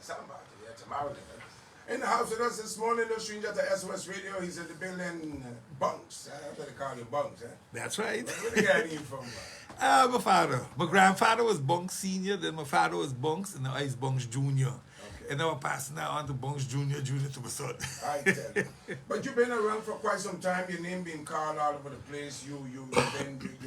Sint Maarten, yeah, tomorrow. In the house with us this morning, no stranger to SOS Radio. He's in the building, Bunks. That's what they call you, Bunks, eh? That's right. Where the guy name from? My father. My grandfather was Bunks Senior, then my father was Bunks, and now he's Bunks Junior. Okay. And now I'm passing now on to Bunks Junior, Junior to my son. I tell you. But you've been around for quite some time. Your name being called all over the place. You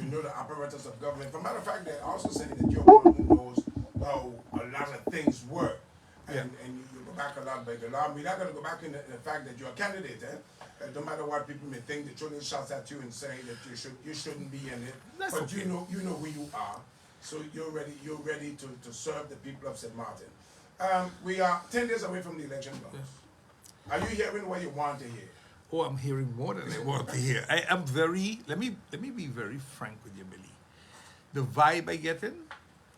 know the apparatus of government. For matter of fact, they also say that you're one who knows how a lot of things work. And you go back a lot by the law. We're not going to go back in the fact that you're a candidate, eh? No matter what people may think, they're throwing shots at you and saying that you shouldn't be in it. That's but okay. you know who you are. So you're ready to serve the people of St. Maarten. We are 10 days away from the election. Yes. Are you hearing what you want to hear? Oh, I'm hearing more than I want to hear. I am very, let me be very frank with you, Billy. The vibe I get in,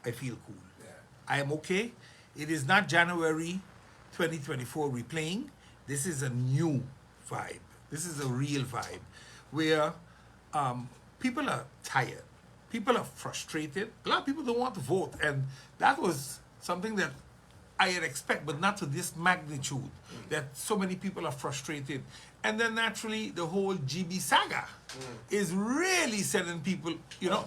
I feel cool. Yeah. I am okay. It is not January 2024 replaying. This is a new vibe. This is a real vibe where people are tired. People are frustrated. A lot of people don't want to vote. And that was something that I had expected, but not to this magnitude, that so many people are frustrated. And then naturally, the whole GB saga is really sending people,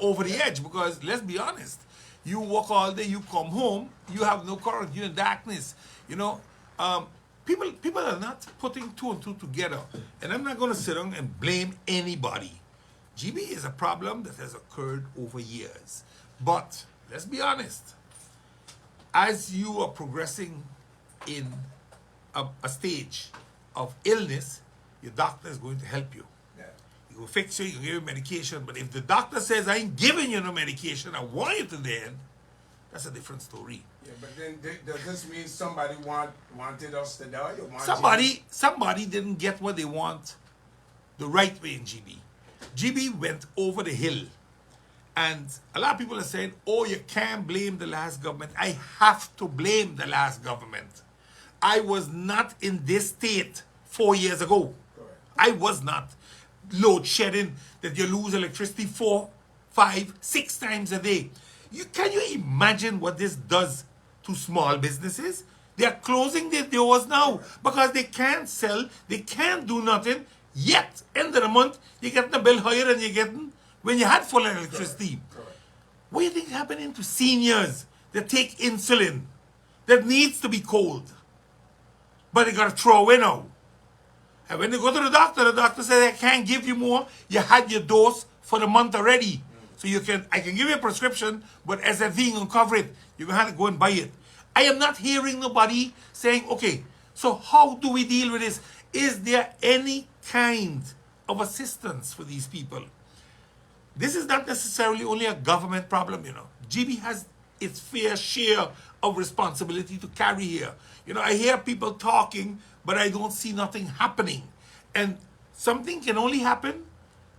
over the edge. Because let's be honest, you work all day, you come home, you have no current, you're in darkness. People are not putting two and two together. And I'm not going to sit down and blame anybody. GB is a problem that has occurred over years. But let's be honest, as you are progressing in a stage of illness, your doctor is going to help you. Yeah. He will fix you, he will give you medication. But if the doctor says, I ain't giving you no medication, I want you to then, that's a different story. Yeah, but then does this mean somebody wanted us to die? Somebody didn't get what they want the right way in GB. GB went over the hill. And a lot of people are saying, oh, you can't blame the last government. I have to blame the last government. I was not in this state 4 years ago. Correct. I was not. Load shedding, that you lose electricity 4, 5, 6 times a day. Can you imagine what this does to small businesses? They are closing their doors now because they can't sell, they can't do nothing. Yet, end of the month, you're getting a bill higher than you're getting when you had full electricity. Correct. What do you think is happening to seniors that take insulin, that needs to be cold, but they got to throw away now? And when they go to the doctor says, I can't give you more. You had your dose for the month already. So I can give you a prescription, but SFV ain't gonna cover it. You're gonna have to go and buy it. I am not hearing nobody saying, okay, so how do we deal with this? Is there any kind of assistance for these people? This is not necessarily only a government problem, GB has its fair share of responsibility to carry here. I hear people talking, but I don't see nothing happening. And something can only happen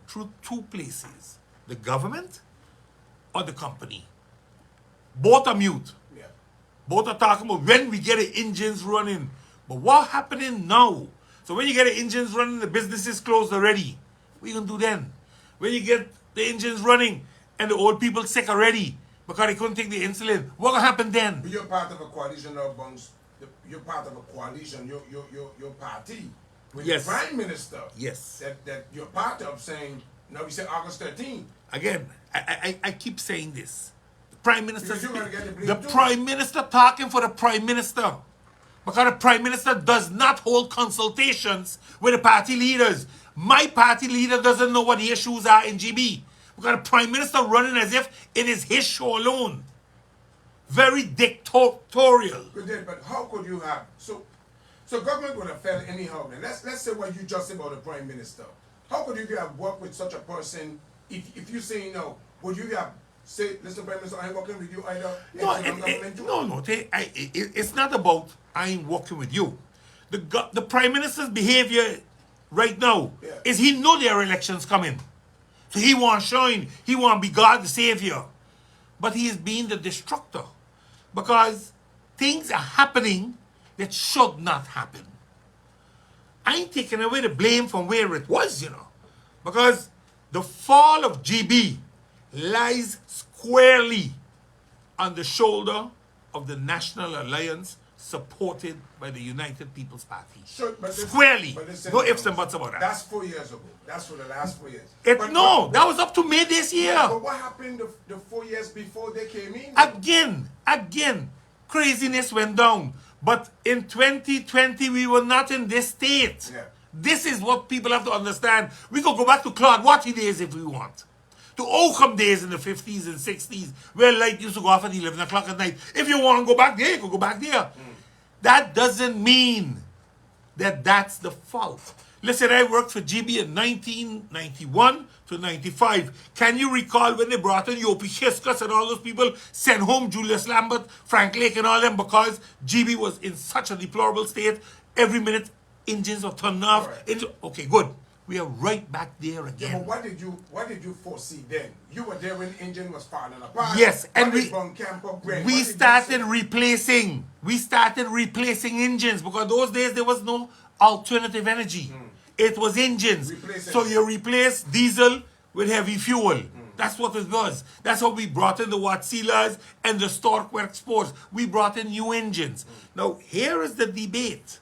through two places: the government or the company. Both are mute. Yeah. Both are talking about when we get the engines running. But what's happening now? So when you get the engines running, the business is closed already. What are you going to do then? When you get the engines running and the old people sick already because they couldn't take the insulin, what will happen then? But you're part of a coalition now, Bunks. You're part of a coalition, your party, with Yes. the Prime Minister. Yes. That you're part of, saying, we say August 13th. Again, I keep saying this. The Prime Minister, Because you're gonna get the blame the too. Prime Minister talking for the Prime Minister. Because the Prime Minister does not hold consultations with the party leaders. My party leader doesn't know what the issues are in GB. Because the Prime Minister running as if it is his show alone. Very dictatorial. Good day, but how could you have so government would have failed anyhow? Then let's say what you just said about the Prime Minister. How could you have worked with such a person if you say no? Would you have say, listen, Prime Minister, I ain't working with you either? It's not about I ain't working with you. The Prime Minister's behavior right now is he know there are elections coming. So he want to shine. He want to be God the Savior. But he is being the destructor. Because things are happening that should not happen. I ain't taking away the blame from where it was, Because the fall of GB lies squarely on the shoulder of the National Alliance supported by the United People's Party. So, Squarely. but listen, No ifs and buts about that. That's 4 years ago. That's for the last 4 years. That was up to May this year. But what happened the 4 years before they came in? Again, craziness went down. But in 2020, we were not in this state. Yeah. This is what people have to understand. We could go back to Claude Watty days if we want. To Oakham days in the 50s and 60s, where light used to go off at 11 o'clock at night. If you want to go back there, you could go back there. That doesn't mean that that's the fault. Listen, I worked for GB in 1991 to 95. Can you recall when they brought in Yopi Kiskus and all those people, sent home Julius Lambert, Frank Lake and all them because GB was in such a deplorable state? Every minute, engines were turned off. Right. Okay, good. We are right back there again. Yeah, but what did you foresee then? You were there when the engine was falling apart. Yes, and we started replacing. We started replacing engines because those days there was no alternative energy. It was engines. So you replace diesel with heavy fuel. That's what it was. That's how we brought in the Wattsilas and the Stork Works Sports. We brought in new engines. Now, here is the debate.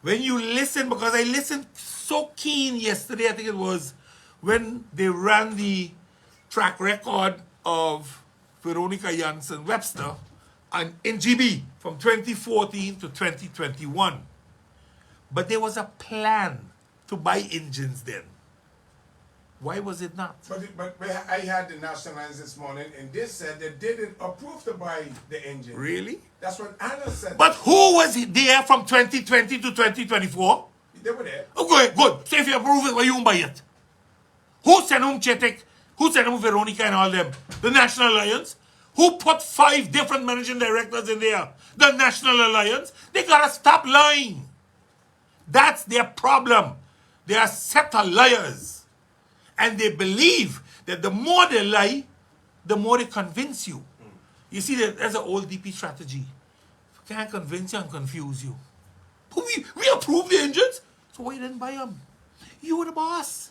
When you listen, because I listened so keen yesterday, I think it was, when they ran the track record of Veronica Janssen Webster and in GB from 2014 to 2021. But there was a plan to buy engines then. Why was it not? But I had the National Lines this morning, and they said they didn't approve to buy the engine. Really? That's what Anna said. But who was there from 2020 to 2024? They were there. Okay, good. So if you approve it, why you won't buy it? Who sent home Chetek? Who sent home Veronica and all them? The National Alliance? Who put 5 different managing directors in there? The National Alliance? They gotta stop lying. That's their problem. They are set of liars. And they believe that the more they lie, the more they convince you. You see, there's an old DP strategy. Can't convince you and confuse you. But we approved the engines, so why you didn't buy them? You were the boss.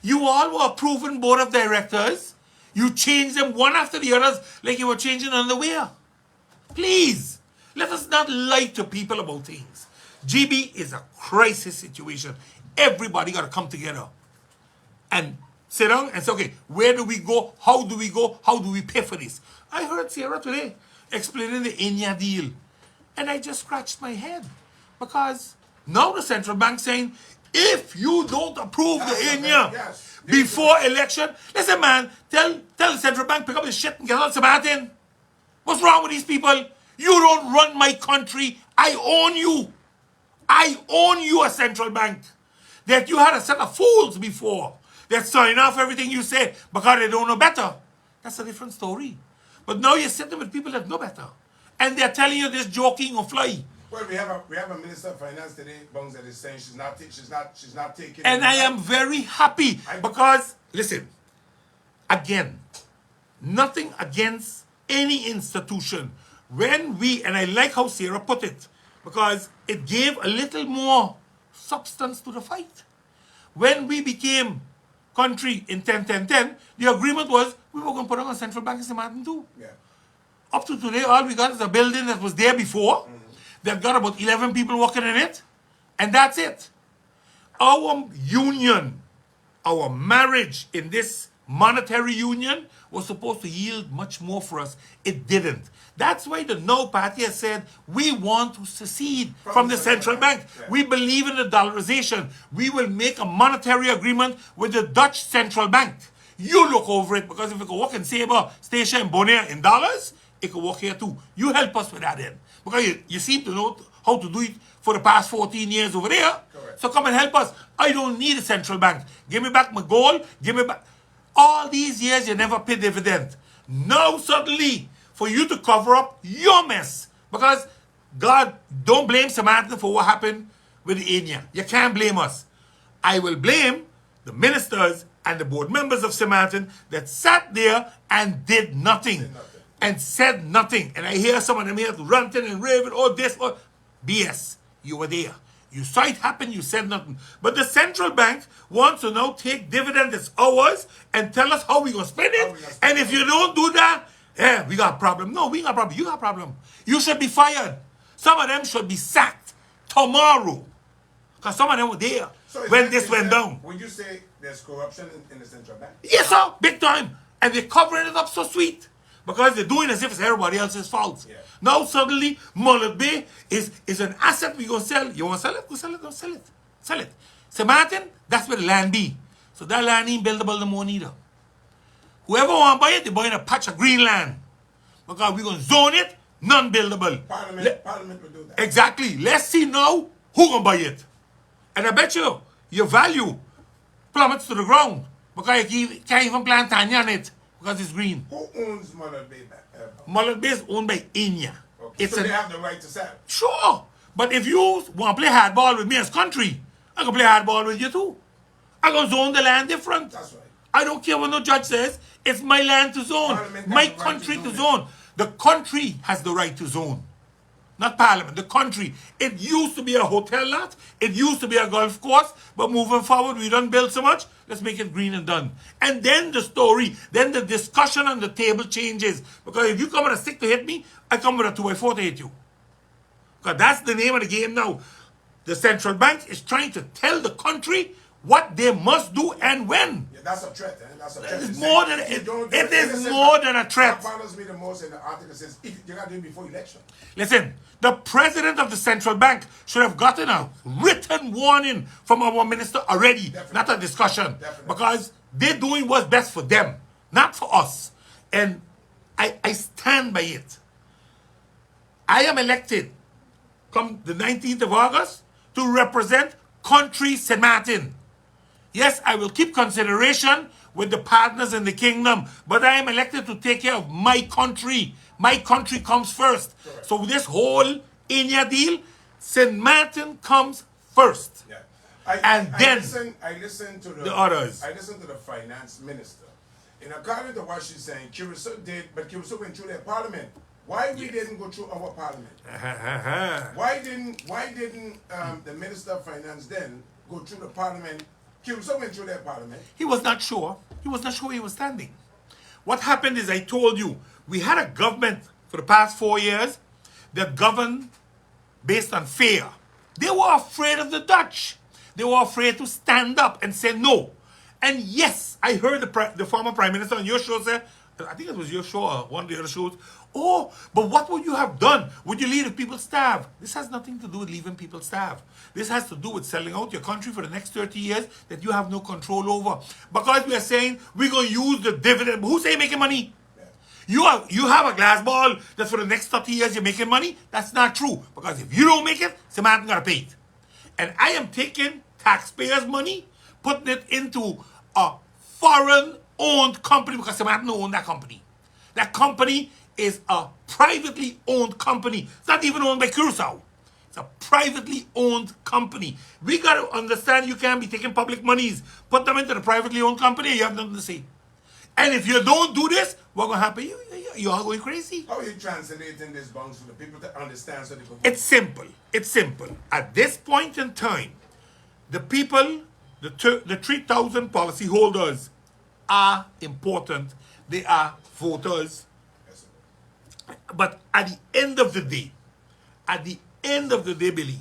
You all were approving board of directors. You changed them one after the others like you were changing underwear. Please, let us not lie to people about things. GB is a crisis situation. Everybody got to come together and sit down and say, okay, where do we go? How do we go? How do we pay for this? I heard Sarah today explaining the Enya deal. And I just scratched my head. Because now the central bank saying, if you don't approve the Enya before election, listen man, tell the central bank, pick up the shit and get out of Sint Maarten. What's wrong with these people? You don't run my country. I own you. I own you, a central bank. That you had a set of fools before that sign off everything you say because they don't know better. That's a different story. But now you're sitting with people that know better. And they're telling you this joking or fly. Well, we have a minister of finance today, Bungs, that is saying she's not taking. And I am very happy because, listen, again, nothing against any institution. When we, and I like how Sarah put it, because it gave a little more substance to the fight. When we became country in 10-10-10, the agreement was we were going to put on a central bank in Sint Maarten too. Yeah. Up to today, all we got is a building that was there before, that got about 11 people working in it, and that's it. Our union, our marriage in this monetary union was supposed to yield much more for us. It didn't. That's why the No Party has said, we want to secede from the central bank. Yeah. We believe in the dollarization. We will make a monetary agreement with the Dutch central bank. You look over it, because if it could work in Sabre, Statia, and Bonaire in dollars, it could work here too. You help us with that then. Because you seem to know how to do it for the past 14 years over there. Correct. So come and help us. I don't need a central bank. Give me back my gold. Give me back. All these years you never paid dividend. Now suddenly, for you to cover up your mess. Because, God, don't blame Sint Maarten for what happened with the Enya. You can't blame us. I will blame the ministers and the board members of Sint Maarten that sat there and did nothing. And said nothing. And I hear some of them here ranting and raving, oh this, oh. BS. You were there. You saw it happen, you said nothing. But the central bank wants to now take dividend that's ours and tell us how we going to spend it. And if you don't do that, we got a problem. No, we got a problem. You got a problem. You should be fired. Some of them should be sacked tomorrow. Because some of them were there So when this went down. Would you say there's corruption in the central bank? Yes, sir, big time. And they're covering it up so sweet. Because they're doing as if it's everybody else's fault. Yeah. Now suddenly, Mullet Bay is an asset we're going to sell. You want to sell it? Go sell it. Go sell it. Sell it. St. Maarten, that's where the land be. So that land ain't buildable no more neither. Whoever want to buy it, they're buying a patch of green land. Because we're going to zone it, non-buildable. Parliament will do that. Exactly. Let's see now who going to buy it. And I bet you, your value plummets to the ground. Because you can't even plant tanya on it. Because it's green. Who owns Mullet Bay? Mullet Bay is owned by Inya. Okay. So they have the right to sell. Sure. But if you want to play hardball with me as country, I can play hardball with you too. I can zone the land different. That's right. I don't care what no judge says. It's my land to zone. My country to zone. The country has the right to zone. Not Parliament, the country. It used to be a hotel lot. It used to be a golf course. But moving forward, we don't build so much. Let's make it green and done. And then the story, then the discussion on the table changes. Because if you come with a stick to hit me, I come with a 2x4 to hit you. Because that's the name of the game now. The central bank is trying to tell the country what they must do and when. Yeah, that's a threat. That's a threat. It's more than it is more than a threat. What bothers me the most in the article says if you got to do it before election. Listen, the president of the central bank should have gotten a written warning from our minister already, Definitely. not a discussion. Definitely. Because they're doing what's best for them, not for us. And I stand by it. I am elected come the 19th of August to represent country St. Maarten. Yes, I will keep consideration with the partners in the kingdom, but I am elected to take care of my country. My country comes first. Correct. So with this whole Inya deal, St. Maarten comes first. Yeah. I listen to the others. I listen to the finance minister. And according to what she's saying, Curacao did, but Curacao went through their parliament. Why we didn't go through our parliament? Why didn't the minister of finance then go through the parliament? Curacao went through their parliament. He was not sure. He was not sure he was standing. What happened is, I told you, we had a government for the past 4 years that governed based on fear. They were afraid of the Dutch. They were afraid to stand up and say no. And yes, I heard the former prime minister on your show say, I think it was your show or one of the other shows, oh, but what would you have done? Would you leave if people starve? This has nothing to do with leaving people starve. This has to do with selling out your country for the next 30 years that you have no control over. Because we are saying we're going to use the dividend. Who say making money? You have a glass ball that for the next 30 years you're making money? That's not true. Because if you don't make it, somebody's got to pay it. And I am taking taxpayers' money, putting it into a foreign-owned company because somebody don't own that company. That company is a privately owned company. It's not even owned by Curacao. It's a privately owned company. We got to understand you can't be taking public monies, put them into the privately owned company, and you have nothing to say. And if you don't do this, what's going to happen? You are going crazy. How are you translating this bonds for the people to understand so they can... It's simple. It's simple. At this point in time, the people, the 3,000 policyholders are important. They are voters. But at the end of the day, Billy,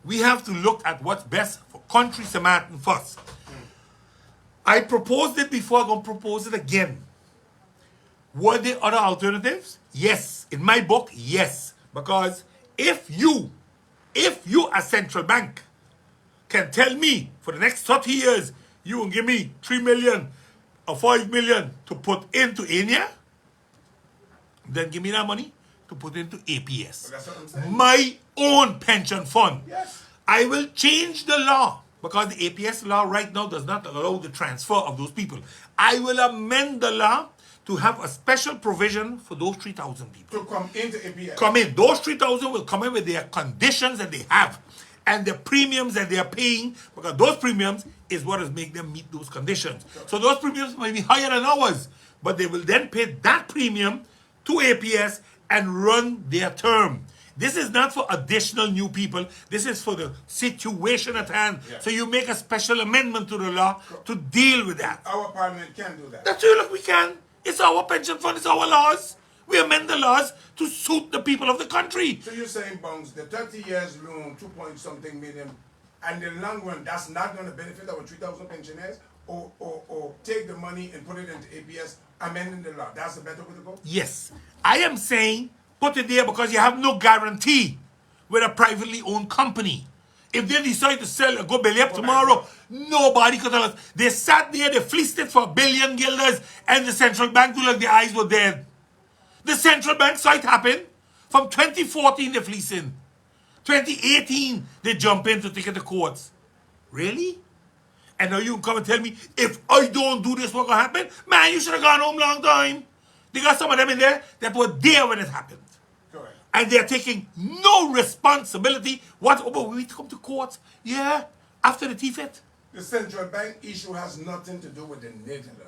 we have to look at what's best for country St. Maarten first. I proposed it before, I'm going to propose it again. Were there other alternatives? Yes. In my book, yes. Because if you as central bank can tell me for the next 30 years, you will give me 3 million or 5 million to put into Inya, then give me that money to put into APS. That's what I'm saying. My own pension fund. Yes. I will change the law because the APS law right now does not allow the transfer of those people. I will amend the law to have a special provision for those 3,000 people. To come into APS. Come in. Those 3,000 will come in with their conditions that they have and the premiums that they are paying, because those premiums is what is making them meet those conditions. So those premiums might be higher than ours, but they will then pay that premium to APS and run their term. This is not for additional new people. This is for the situation at hand. Yeah. So you make a special amendment to the law to deal with that. Our parliament can do that. That's true. Look, we can. It's our pension fund. It's our laws. We amend the laws to suit the people of the country. So you're saying, Bungs, the 30 years loan, 2 point something million, and the long run, that's not going to benefit our 3,000 pensioners? Or take the money and put it into APS, amending the law. That's the better way to go? Yes. I am saying put it there because you have no guarantee with a privately owned company. If they decide to sell a go belly up tomorrow, nobody could tell us. They sat there, they fleeced it for $1 billion guilders, and the central bank looked like their eyes were dead. The central bank saw it happen. From 2014, they're fleecing. 2018, they jump in to take it to courts. Really? And now you can come and tell me, if I don't do this, what's going to happen? Man, you should have gone home long time. They got some of them in there that were there when it happened. Correct. And they're taking no responsibility. What? Oh, but we need to come to court. Yeah, after the TFET. The central bank issue has nothing to do with the Netherlands.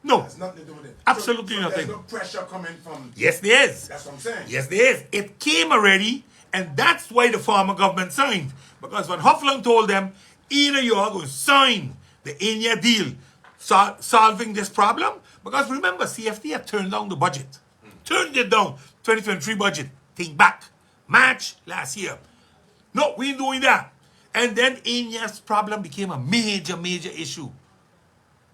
No. It has nothing to do with it. Absolutely so nothing. There's no pressure coming from... Yes, there is. That's what I'm saying. Yes, there is. It came already, and that's why the former government signed. Because when Hoffling told them, either you are going to sign the in-year deal solving this problem, because remember, CFT had turned down the budget. Turned it down. 2023 budget. Think back. March last year. No, we ain't doing that. And then in-year's problem became a major, major issue.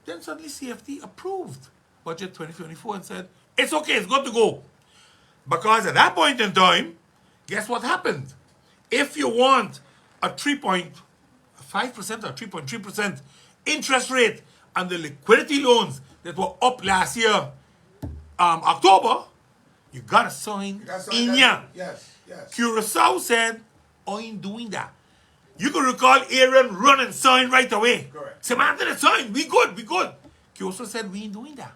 Then suddenly CFT approved budget 2024 and said, it's okay, it's good to go. Because at that point in time, guess what happened? If you want a 3.5% or 3.3% interest rate on the liquidity loans that were up last year, October, you gotta sign in-year. Yes, yes. Curacao said, I ain't doing that. You can recall Aaron run and sign right away. Correct. Sint Maarten sign. We good. Curacao said, we ain't doing that.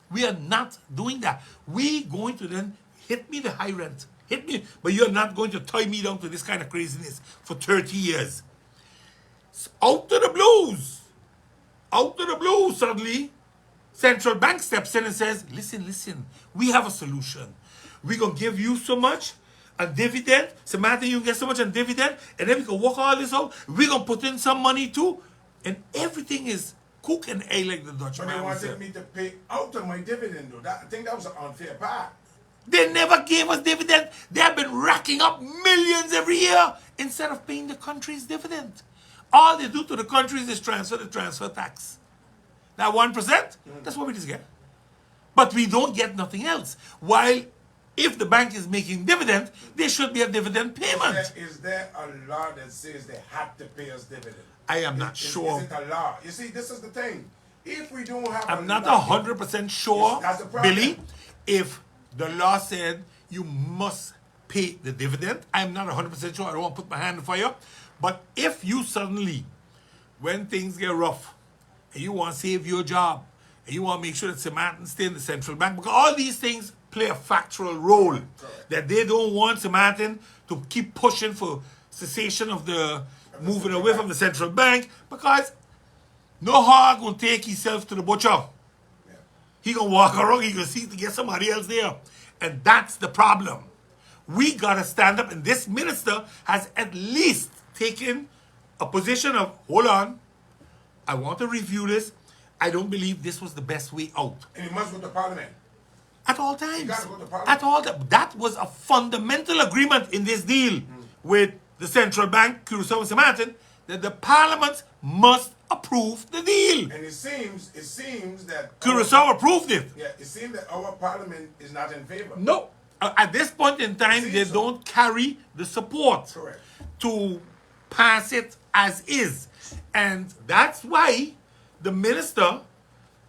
We are not doing that. We going to then hit me the high rent. Hit me, but you're not going to tie me down to this kind of craziness for 30 years. Out of the blues. Out of the blues, suddenly, central bank steps in and says, listen, we have a solution. We're going to give you so much a dividend. Sint Maarten, you get so much on dividend, and then we can work all this out. We're going to put in some money too. And everything is cook and egg like the Dutch But man they would say. wanted me to pay out of my dividend, though. I think that was an unfair part. They never gave us dividend. They have been racking up millions every year instead of paying the country's dividend. All they do to the countries is transfer the transfer tax. Now 1%, that's what we just get. But we don't get nothing else. While if the bank is making dividend, there should be a dividend payment. Is there a law that says they have to pay us dividend? I am not sure. Is it a law? You see, this is the thing. If we don't have I'm not law, 100% sure, that's the problem. Billy, if the law said you must pay the dividend. I'm not 100% sure. I don't want to put my hand in the fire. But if you suddenly, when things get rough, and you want to save your job, and you want to make sure that Sint Maarten stay in the central bank, because all these things play a factual role, that they don't want Sint Maarten to keep pushing for cessation of the moving away from the central bank, because no hog will take himself to the butcher. He gonna walk around, he gonna see to get somebody else there. And that's the problem. We gotta stand up, and this minister has at least taken a position of, hold on, I want to review this. I don't believe this was the best way out. And he must go to parliament. At all times. You gotta go to parliament. At all times. That was a fundamental agreement in this deal with the central bank, Curacao and Sint Maarten, that the parliament must approve the deal. And it seems that Curacao approved it. Yeah, it seems that our parliament is not in favor. No. At this point in time, they don't carry the support Correct. to pass it as is. And that's why the minister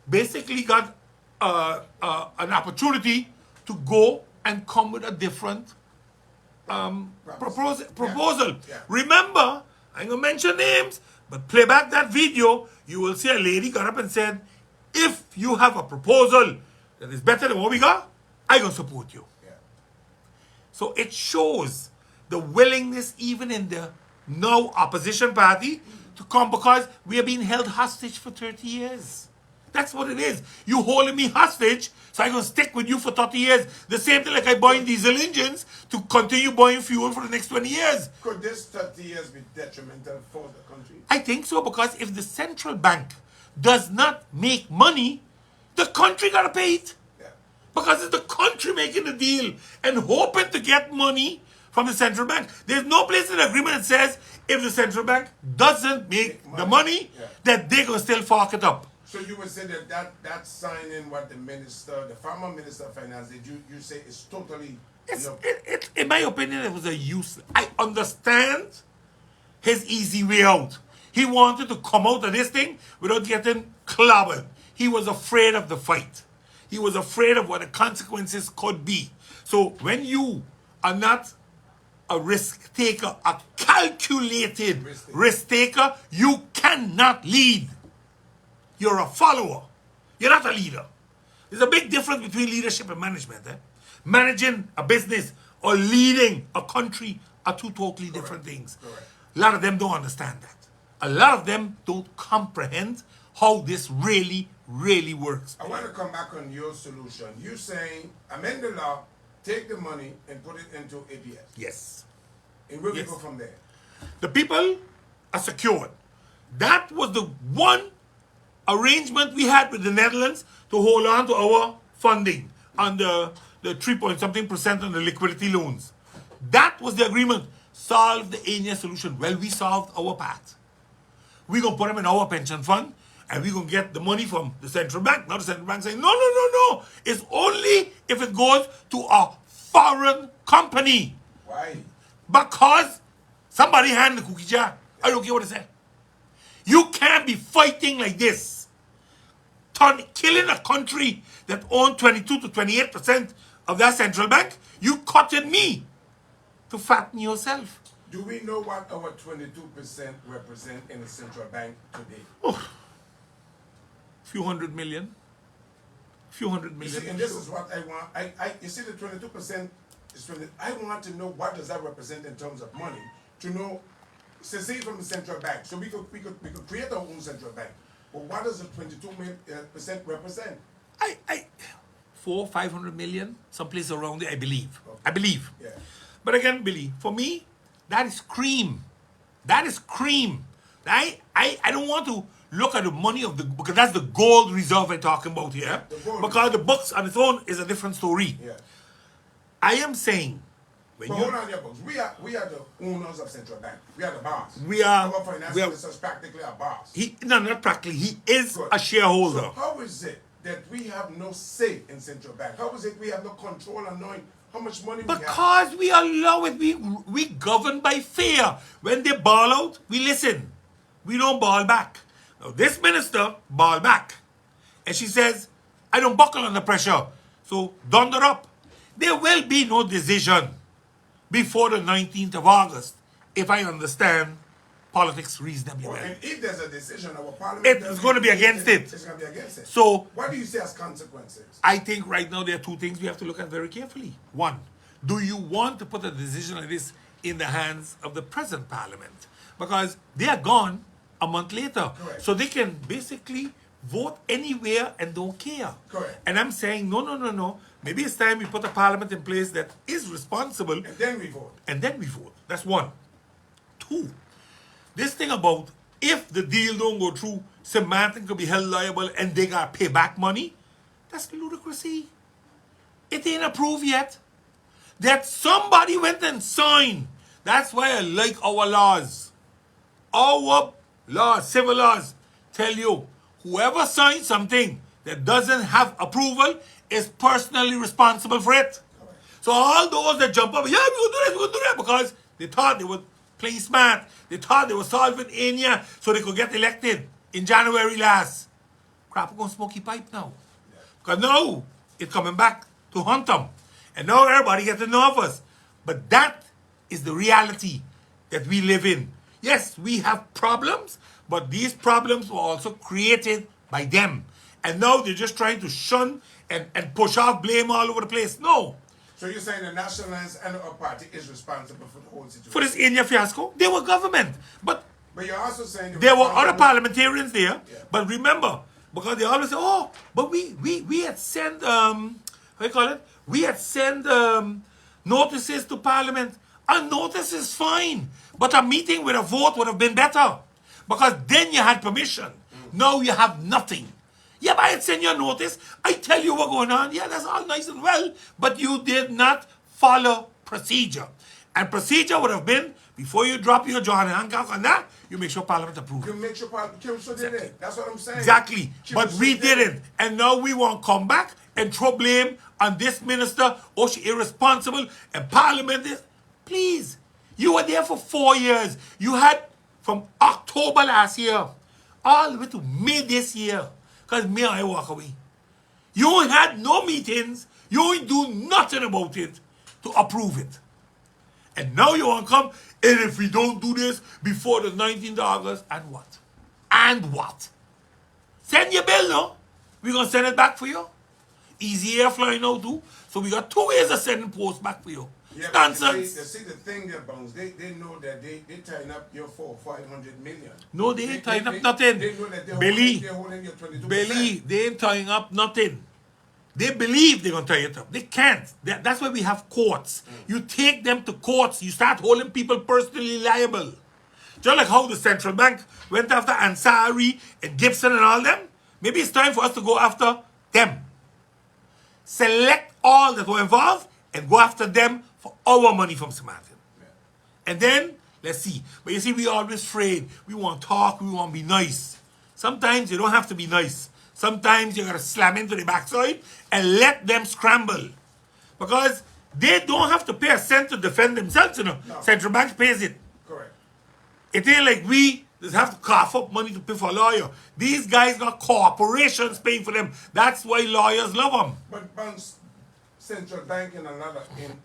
basically got an opportunity to go and come with a different proposal. Yeah. Remember, I ain't gonna mention names, but play back that video, you will see a lady got up and said, if you have a proposal that is better than what we got, I gonna support you. Yeah. So it shows the willingness even in the now opposition party to come, because we are being held hostage for 30 years. That's what it is. You holding me hostage, so I'm going to stick with you for 30 years. The same thing like I buying diesel engines to continue buying fuel for the next 20 years. Could this 30 years be detrimental for the country? I think so, because if the central bank does not make money, the country got to pay it. Yeah. Because it's the country making the deal and hoping to get money from the central bank. There's no place in the agreement that says if the central bank doesn't make the money, that they're going to still fork it up. So you would say that signing what the former minister of finance did, you say is totally, In my opinion, it was a use. I understand his easy way out. He wanted to come out of this thing without getting clobbered. He was afraid of the fight. He was afraid of what the consequences could be. So when you are not a risk taker, a calculated risk taker, you cannot lead. You're a follower. You're not a leader. There's a big difference between leadership and management. Managing a business or leading a country are two totally different things. Correct. A lot of them don't understand that. A lot of them don't comprehend how this really, really works. I want to come back on your solution. You saying amend the law, take the money and put it into APS. Yes. And where we go from there? The people are secured. That was the one arrangement we had with the Netherlands to hold on to our funding on the 3-point-something% on the liquidity loans. That was the agreement. Solve the Enya solution. Well, we solved our part. We're going to put them in our pension fund and we're going to get the money from the central bank. Now the central bank saying, no. It's only if it goes to a foreign company. Why? Because somebody hand the cookie jar. I don't care what they say. You can't be fighting like this. Killing a country that owns 22 to 28% of that central bank. You cutting me to fatten yourself. Do we know what our 22% represent in the central bank today? Few hundred million. You see, and this is what I want. You see, the 22% is I want to know what does that represent in terms of money. To know, say from the central bank. So we could create our own central bank. But what does the 22% represent? 400-500 million, someplace around there, I believe. Okay. I believe. Yeah. But again, Billy, for me, that is cream. That is cream. I don't want to look at the money of because that's the gold reserve I'm talking about here. Because the books on its own is a different story. Yeah. I am saying, hold on your books. We are the owners of central bank. We are the boss. Our finance minister is practically a boss. Not practically. He is a shareholder. So how is it that we have no say in central bank? How is it we have no control on knowing how much money we have? Because we allow it. We govern by fear. When they ball out, we listen. We don't ball back. Now this minister ball back. And she says, I don't buckle under pressure. So dunder up. There will be no decision before the 19th of August, if I understand politics reasonably well. And if there's a decision, our parliament it's going to be against it. It's going to be against it. So what do you see as consequences? I think right now there are two things we have to look at very carefully. One, do you want to put a decision like this in the hands of the present parliament? Because they are gone a month later. Correct. So they can basically vote anywhere and don't care. Correct. And I'm saying, no. Maybe it's time we put a parliament in place that is responsible. And then we vote. That's one. Two, this thing about if the deal don't go through, Sint Maarten could be held liable and they got to pay back money. That's ludicrousy. It ain't approved yet. That somebody went and signed. That's why I like our laws. Our laws, civil laws, tell you, whoever signs something that doesn't have approval is personally responsible for it. So all those that jump up, yeah, we're going to do that because they thought they were playing smart. They thought they were solving Enya so they could get elected in January last. Crap, we're going to smoky pipe now. Because now it's coming back to hunt them. And now everybody gets to know of us. But that is the reality that we live in. Yes, we have problems, but these problems were also created by them. And now they're just trying to shun and push off blame all over the place. No. So you're saying the Nationalists and our party is responsible for the whole situation? For this Enya fiasco, they were government. But you're also saying there were other parliamentarians there. Yeah. But remember, because they always say, oh, but we had sent, we had sent notices to parliament. A notice is fine. But a meeting with a vote would have been better. Because then you had permission. Now you have nothing. Yeah, but I send you a notice. I tell you what going on. Yeah, that's all nice and well. But you did not follow procedure. And procedure would have been, before you drop your jaw and handcuff on that, you make sure Parliament approve. You make sure Caruso did it. That's what I'm saying. Exactly. But Caruso we did didn't. And now we want to come back and throw blame on this minister. Oh, she irresponsible. And Parliament is. Please. You were there for 4 years. You had from October last year all the way to May this year. Because May I walk away. You had no meetings. You ain't do nothing about it to approve it. And now you want to come, and if we don't do this before the 19th of August, and what? And what? Send your bill, no? We're going to send it back for you. Easy air flying now too. So we got 2 ways of sending post back for you. Yeah, Nonsense. You see the thing there, Bones, they know that they tying up your 500 million. No, they ain't tying up nothing. They know that Billy, they're holding your 22%. Billy, they ain't tying up nothing. They believe they're going to tie it up. They can't. That's why we have courts. You take them to courts. You start holding people personally liable. Just like how the central bank went after Ansari and Gibson and all them. Maybe it's time for us to go after them. Select all that were involved and go after them for our money from Sint Maarten. Yeah. And then, let's see. But you see, we always afraid. We want to talk. We want to be nice. Sometimes you don't have to be nice. Sometimes you got to slam into the backside and let them scramble. Because they don't have to pay a cent to defend themselves, you know. No. Central Bank pays it. Correct. It ain't like we just have to cough up money to pay for a lawyer. These guys got corporations paying for them. That's why lawyers love them. But Bones, Central Bank and another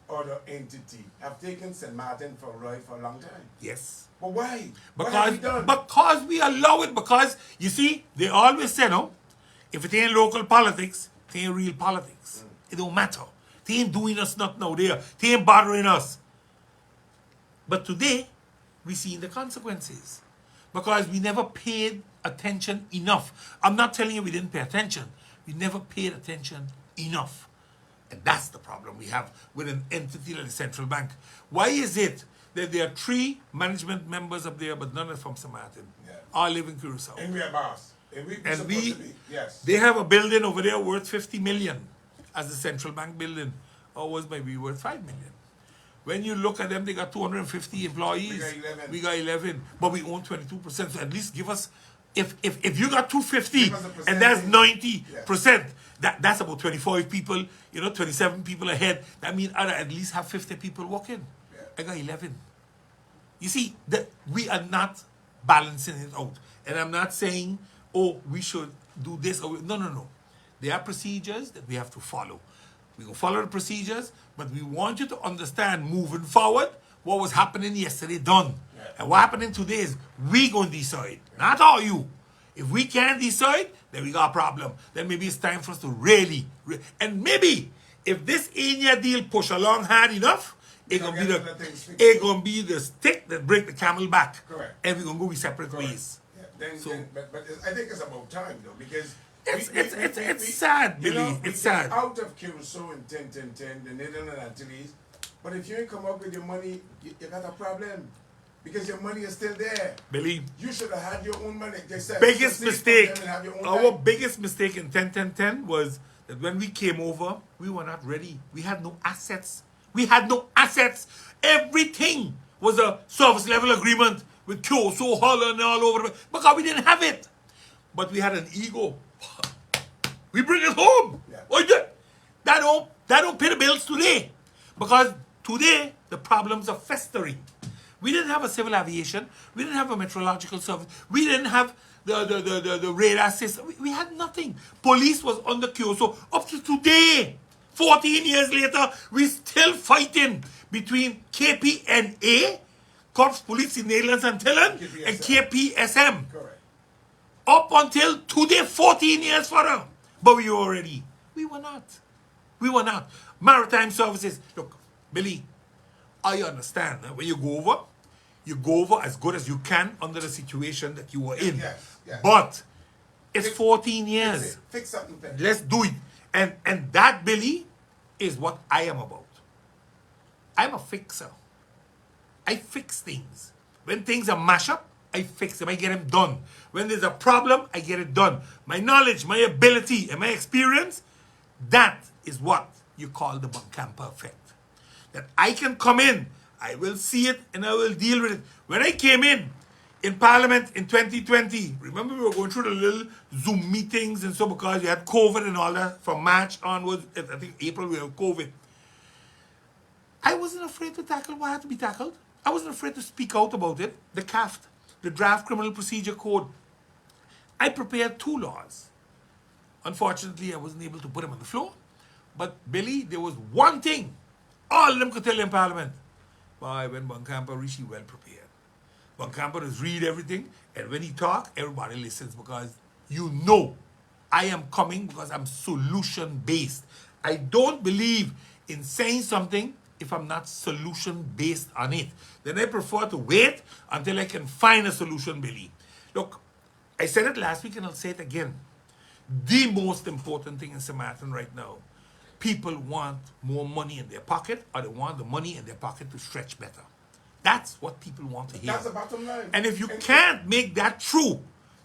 other entity have taken Sint Maarten for a ride for a long time. Yes. But why? What have we done? Because we allow it. Because, you see, they always say, no, if it ain't local politics, it ain't real politics. It don't matter. They ain't doing us nothing out there. They ain't bothering us. But today, we see the consequences. Because we never paid attention enough. I'm not telling you we didn't pay attention. We never paid attention enough. And that's the problem we have with an entity like the central bank. Why is it that there are 3 management members up there, but none are from Sint Maarten? Yeah. All live in Curacao. And we are boss. And yes. They have a building over there worth 50 million as the central bank building. Ours might be worth 5 million. When you look at them, they got 250 employees. We got 11. We got 11, but we own 22%. So at least give us, if you got 250 Give us a and that's percentage. 90%, that's about 25 people, 27 people ahead. That means I'd at least have 50 people working. Yeah. I got 11. You see, that we are not balancing it out. And I'm not saying, oh, we should do this. Or no. There are procedures that we have to follow. We will follow the procedures, but we want you to understand moving forward what was happening yesterday done. Yeah. And what happening today is we going to decide, not all you. If we can't decide, then we got a problem. Then maybe it's time for us to really and maybe if this in-year deal push along hard enough, it's gonna be the stick that break the camel back. Correct. And we're gonna go separate ways. Yeah. But I think it's about time though, because it's sad, Billy. It's sad. Out of Curacao in 10, the Netherlands Antilles. But if you ain't come up with your money, you got a problem. Because your money is still there. Billy, You should have had your own money. They said, biggest mistake, our bank. biggest mistake in 10 was that when we came over, we were not ready. We had no assets. Everything was a service level agreement with Curacao, Holland, and all over. Because we didn't have it. But we had an ego. We bring it home. Yeah. Oh, yeah. That don't pay the bills today. Because today, the problems are festering. We didn't have a civil aviation. We didn't have a meteorological service. We didn't have the radar system. We had nothing. Police was under Curacao. Up to today, 14 years later, we still fighting between KPNA, Corps Politie Nederlands Antillen, and KPSM. Correct. Up until today, 14 years for them. But we were ready. We were not. Maritime services. Look, Billy, I understand. When you go over as good as you can under the situation that you were in. Yes. But it's 14 years. Fix something better. Let's do it. And that, Billy, is what I am about. I'm a fixer. I fix things. When things are mash up, I fix him. I get him done. When there's a problem, I get it done. My knowledge, my ability, and my experience, that is what you call the Bancampa effect. That I can come in, I will see it, and I will deal with it. When I came in Parliament in 2020, remember we were going through the little Zoom meetings and so because you had COVID and all that from March onwards, I think April we have COVID. I wasn't afraid to tackle what had to be tackled. I wasn't afraid to speak out about it. The CAFT, the Draft Criminal Procedure Code. I prepared 2 laws. Unfortunately, I wasn't able to put them on the floor. But Billy, there was one thing all of them could tell in Parliament. Why, when Bancampa reached, he well prepared. Bancampa just read everything, and when he talk, everybody listens because you know I am coming because I'm solution-based. I don't believe in saying something if I'm not solution-based on it. Then I prefer to wait until I can find a solution, Billy. Look, I said it last week and I'll say it again. The most important thing in Sint Maarten right now, people want more money in their pocket or they want the money in their pocket to stretch better. That's what people want to hear. That's the bottom line. And if you can't make that true,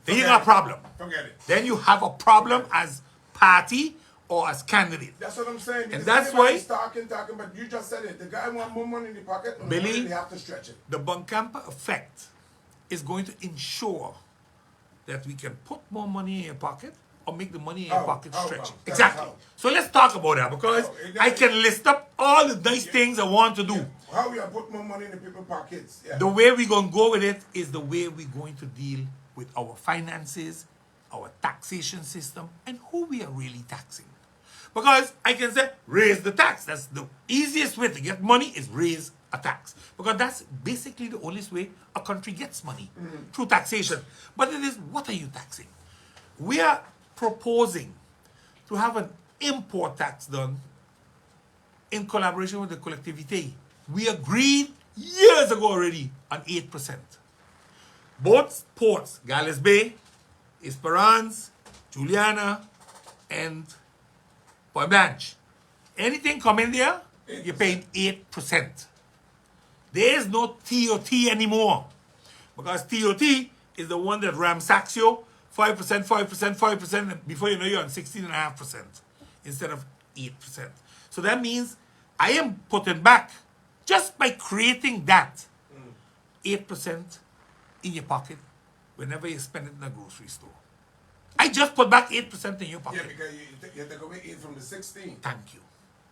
then you got a problem. Forget it. Then you have a problem as party or as candidate. That's what I'm saying. And that's why talking, but you just said it. The guy want more money in the pocket, and Billy, they have to stretch it. The Bancampa effect is going to ensure that we can put more money in your pocket or make the money in your pocket stretch. Exactly. So let's talk about that because I can list up all the nice things I want to do. Yeah. How we are put more money in the people's pockets. Yeah. The way we're going to go with it is the way we're going to deal with our finances, our taxation system, and who we are really taxing. Because I can say, raise the tax. That's the easiest way to get money is raise a tax. Because that's basically the only way a country gets money, through taxation. But it is, what are you taxing? We are proposing to have an import tax done in collaboration with the collectivity. We agreed years ago already on 8%. Both ports, Galles Bay, Esperance, Juliana, and Point Blanche. Anything come in there, you're paying 8%. There is no TOT anymore. Because TOT is the one that ramsacks you 5%, 5%, 5%, and before you know you're on 16.5% instead of 8%. So that means I am putting back, just by creating that, 8% in your pocket whenever you spend it in a grocery store. I just put back 8% in your pocket. Yeah, because you take away 8 from the 16. Thank you.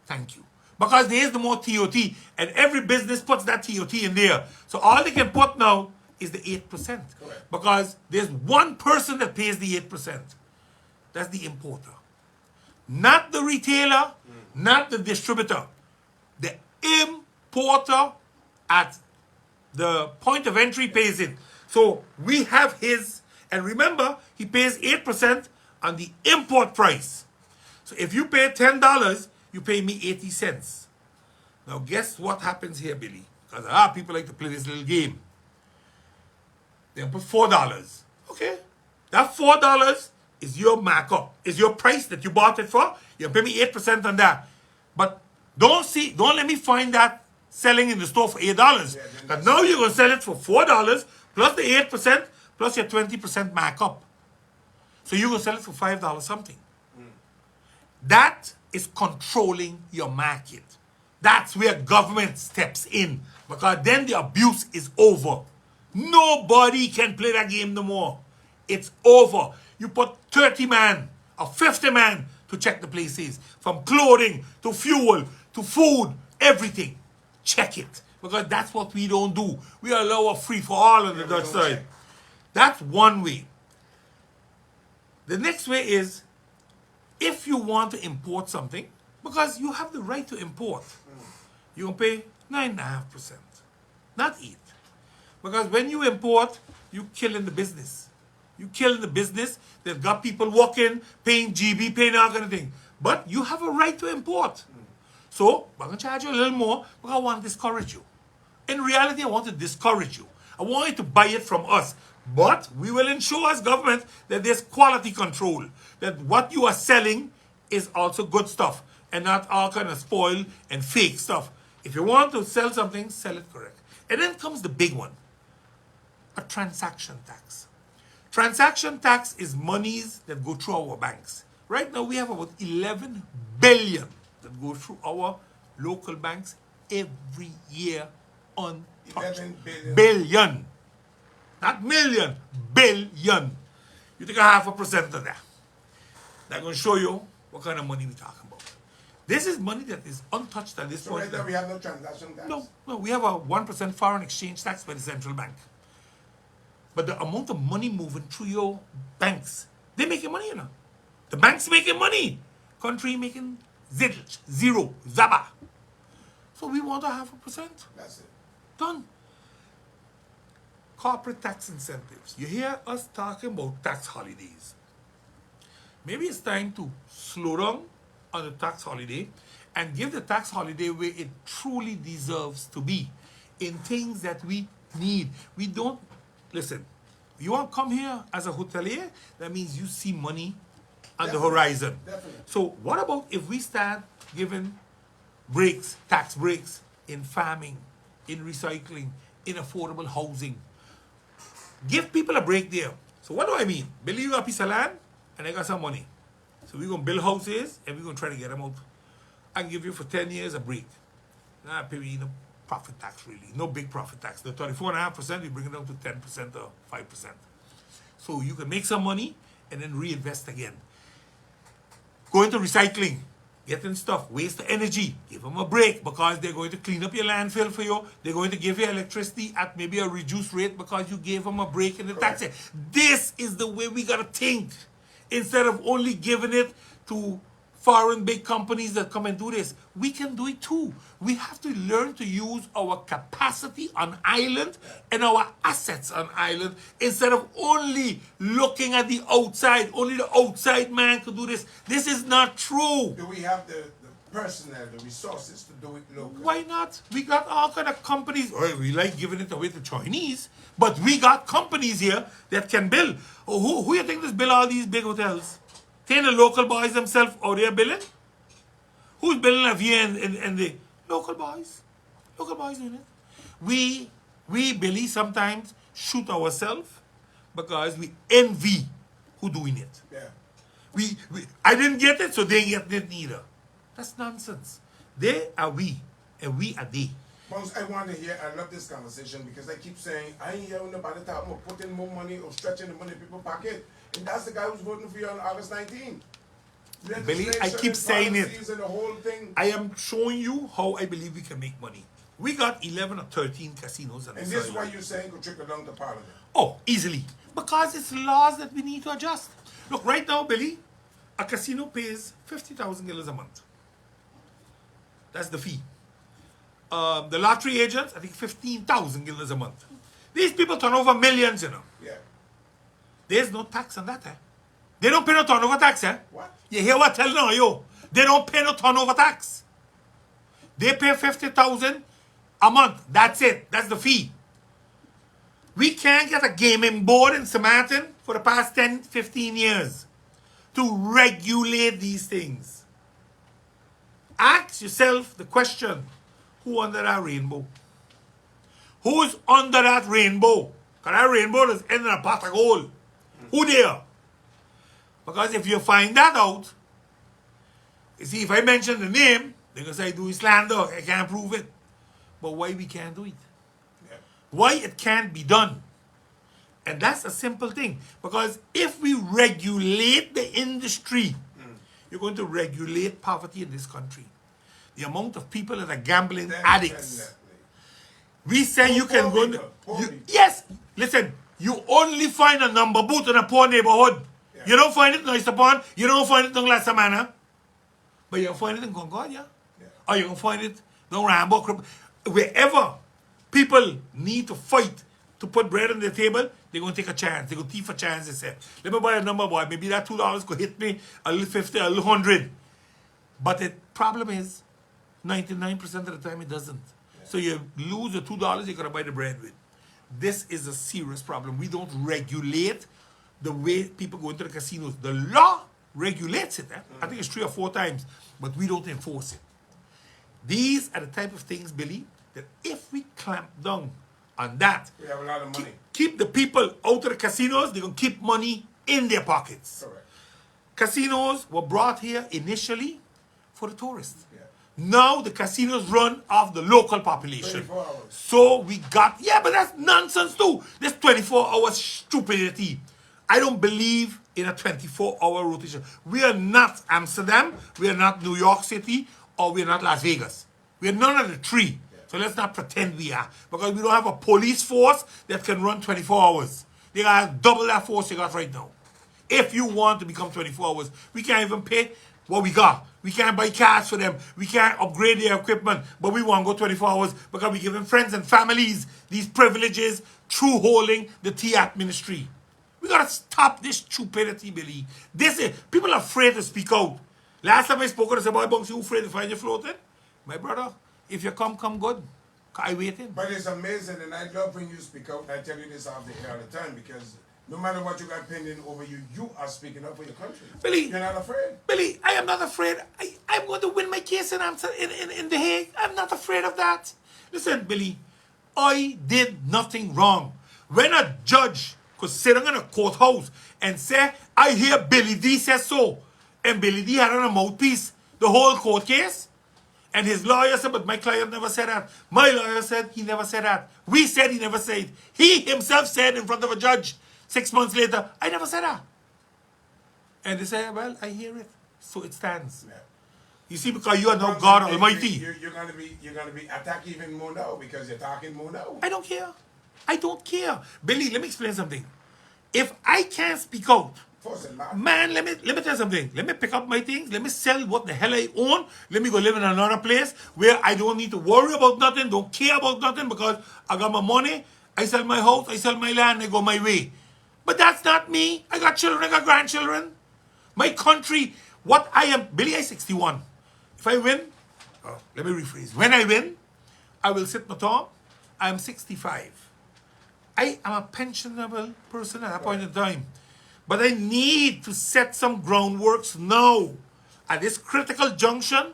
Thank you. Because there is the more TOT, and every business puts that TOT in there. So all they can put now is the 8%. Correct. Because there's one person that pays the 8%. That's the importer. Not the retailer, not the distributor. The importer at the point of entry pays it. So we have his, and remember, he pays 8% on the import price. So if you pay $10, you pay me 80 cents. Now guess what happens here, Billy? Because people like to play this little game. They put $4. Okay. That $4 is your markup. Is your price that you bought it for. You pay me 8% on that. But don't let me find that selling in the store for $8. Because now you're going to sell it for $4 plus the 8% plus your 20% markup. So you're going to sell it for $5 something. That is controlling your market. That's where government steps in. Because then the abuse is over. Nobody can play that game no more. It's over. You put 30 man or 50 man to check the places. From clothing to fuel to food, everything. Check it. Because that's what we don't do. We allow a free for all on the Dutch side. That's one way. The next way is, if you want to import something, because you have the right to import, you're going to pay 9.5%, not 8%. Because when you import, you killing the business. You killing the business. They've got people walking, paying GB, paying all kind of thing. But you have a right to import. So I'm going to charge you a little more because I want to discourage you. In reality, I want to discourage you. I want you to buy it from us. But we will ensure as government that there's quality control. That what you are selling is also good stuff and not all kind of spoiled and fake stuff. If you want to sell something, sell it correct. And then comes the big one. a transaction tax. Transaction tax is monies that go through our banks. Right now we have about 11 billion that go through our local banks every year untouched. 11 billion. Billion. Not million, billion. You take a 0.5% of that. That's going to show you what kind of money we're talking about. This is money that is untouched at this So point. right now we have no transaction tax? No, we have a 1% foreign exchange tax by the central bank. But the amount of money moving through your banks, they're making money, you know. The bank's making money. Country making zilch, zero, zaba. So we want a 0.5%. That's it. Done. Corporate tax incentives. You hear us talking about tax holidays. Maybe it's time to slow down on the tax holiday and give the tax holiday where it truly deserves to be, in things that we need. We don't, listen, you want to come here as a hotelier, that means you see money on the horizon. Definitely. So what about if we start giving breaks, tax breaks in farming, in recycling, in affordable housing? Give people a break there. So what do I mean? Billy, you got a piece of land and I got some money. So we're going to build houses and we're going to try to get them out. I can give you for 10 years a break. Nah, pay me no profit tax really. No big profit tax. The 34.5%, we bring it down to 10% or 5%. So you can make some money and then reinvest again. Go into recycling. Getting stuff, waste the energy, give them a break because they're going to clean up your landfill for you. They're going to give you electricity at maybe a reduced rate because you gave them a break in the tax. This is the way we gotta think. Instead of only giving it to foreign big companies that come and do this, we can do it too. We have to learn to use our capacity on island and our assets on island instead of only looking at the outside. Only the outside man could do this. This is not true. Do we have the personnel, the resources to do it locally? Why not? We got all kind of companies. Oh, we like giving it away to Chinese, but we got companies here that can build. Oh, who you think this build all these big hotels? Take the local boys themselves out there building? Who's building up here and the local boys? Local boys doing it. We Billy, sometimes shoot ourselves because we envy who doing it. Yeah. I didn't get it, so they ain't getting it neither. That's nonsense. They are we, and we are they. Boss, I want to hear, I love this conversation because I keep saying, I ain't hearing nobody talking about putting more money or stretching the money in people's pocket. And that's the guy who's voting for you on August 19th. Billy, I keep saying it. And the whole thing. I am showing you how I believe we can make money. We got 11 or 13 casinos. And this is why you're saying could trickle down to Parliament. Oh, easily. Because it's laws that we need to adjust. Look, right now, Billy, a casino pays $50,000 a month. That's the fee. The lottery agents, I think $15,000 a month. These people turn over millions, you know. Yeah. There's no tax on that, eh? They don't pay no turnover tax, eh? What? You hear what I tell now, yo? They don't pay no turnover tax. They pay $50,000 a month. That's it. That's the fee. We can't get a gaming board in Sint Maarten for the past 10, 15 years to regulate these things. Ask yourself the question, who under that rainbow? Who's under that rainbow? Because that rainbow is in a pot of gold. Who there? Because if you find that out, you see, if I mention the name, they're going to say, do we slander? I can't prove it. But why we can't do it? Yeah. Why it can't be done? And that's a simple thing. Because if we regulate the industry, you're going to regulate poverty in this country. The amount of people that are gambling addicts. We say you can go... Yes! Listen, you only find a number boot in a poor neighborhood. Yeah. You don't find it in Oyster Pond. You don't find it in La Samana. But you can find it in Concordia. Yeah. Or you can find it in Rambo. Wherever people need to fight to put bread on their table, they're going to take a chance. They're going to thief a chance. They say, let me buy a number, boy. Maybe that $2 could hit me a little 50, a little 100. But the problem is, 99% of the time it doesn't. Yeah. So you lose the $2 you're going to buy the bread with. This is a serious problem. We don't regulate the way people go into the casinos. The law regulates it. I think it's 3 or 4 times, but we don't enforce it. These are the type of things, Billy, that if we clamp down on that, we have a lot of money. keep the people out of the casinos, they're going to keep money in their pockets. Correct. Casinos were brought here initially for the tourists. Yeah. Now the casinos run off the local population. 24 hours. So we got, yeah, but that's nonsense too. This 24-hour stupidity. I don't believe in a 24-hour rotation. We are not Amsterdam, we are not New York City, or we are not Las Vegas. We are none of the three. So let's not pretend we are. Because we don't have a police force that can run 24 hours. They got double that force they got right now. If you want to become 24 hours, we can't even pay what we got. We can't buy cars for them. We can't upgrade their equipment. But we want to go 24 hours because we give them friends and families these privileges through holding the TAT ministry. We got to stop this stupidity, Billy. This is, people are afraid to speak out. Last time I spoke, I said, boy, Bunks, you afraid to find your floating? My brother, if you come good. I waiting. But it's amazing, and I love when you speak out. I tell you this off the air all the time, because no matter what you got pending over you, you are speaking up for your country. Billy, you're not afraid. Billy, I am not afraid. I'm going to win my case in The Hague. I'm not afraid of that. Listen, Billy, I did nothing wrong. When a judge could sit in a courthouse and say, I hear Billy D says so, and Billy D had on a mouthpiece the whole court case, and his lawyer said, but my client never said that. My lawyer said he never said that. We said he never said. He himself said in front of a judge 6 months later, I never said that. And they say, well, I hear it. So it stands. Yeah. You see, because you are now God Almighty. You're gonna be attacked even more now because you're talking more now. I don't care. I don't care. Billy, let me explain something. If I can't speak out, man, let me tell you something. Let me pick up my things. Let me sell what the hell I own. Let me go live in another place where I don't need to worry about nothing, don't care about nothing because I got my money. I sell my house, I sell my land, I go my way. But that's not me. I got children, I got grandchildren. My country, what I am, Billy, I'm 61. If I win, let me rephrase. When I win, I will sit my top. I'm 65. I am a pensionable person at that point in time. But I need to set some groundworks now at this critical junction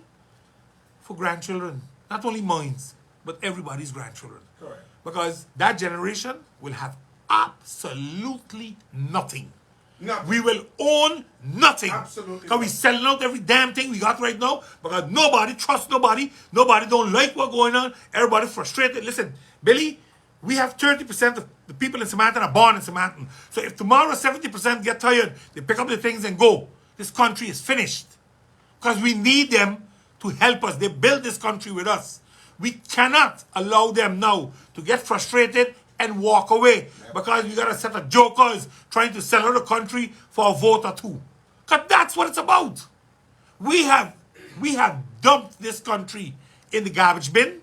for grandchildren. Not only mine, but everybody's grandchildren. Correct. Because that generation will have absolutely nothing. Nothing. We will own nothing. Absolutely. Because we're selling out every damn thing we got right now because nobody trusts nobody. Nobody don't like what's going on. Everybody frustrated. Listen, Billy, we have 30% of the people in Sint Maarten are born in Sint Maarten. So if tomorrow 70% get tired, they pick up their things and go. This country is finished. Because we need them to help us. They build this country with us. We cannot allow them now to get frustrated and walk away because we got a set of jokers trying to sell out the country for a vote or two. Because that's what it's about. We have dumped this country in the garbage bin